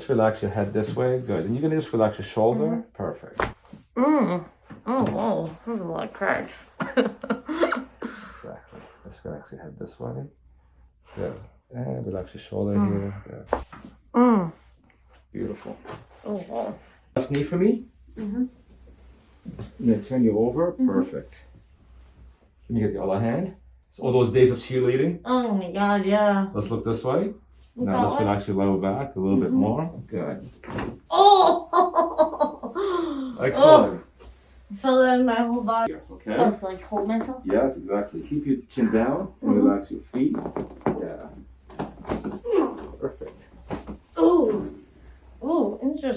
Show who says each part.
Speaker 1: just relax your head this way. Good. And you're gonna just relax your shoulder. Perfect.
Speaker 2: Oh, whoa. There's a lot of cracks.
Speaker 1: Exactly. Just relax your head this way. Good. And relax your shoulder here. Good. Beautiful.
Speaker 2: Oh, wow.
Speaker 1: Left knee for me. I'm gonna turn you over. Perfect. Can you get the other hand? So all those days of cheerleading.
Speaker 2: Oh my God, yeah.
Speaker 1: Let's look this way.
Speaker 2: Look
Speaker 1: Now
Speaker 2: that
Speaker 1: let's
Speaker 2: way?
Speaker 1: relax your lower back a little bit more. Good.
Speaker 2: Oh!
Speaker 1: Excellent.
Speaker 2: I felt that in my whole body.
Speaker 1: Okay.
Speaker 2: Oh, so like hold myself?
Speaker 1: Yes, exactly. Keep your chin down and relax your feet. Yeah. Perfect.
Speaker 2: Oh, interesting.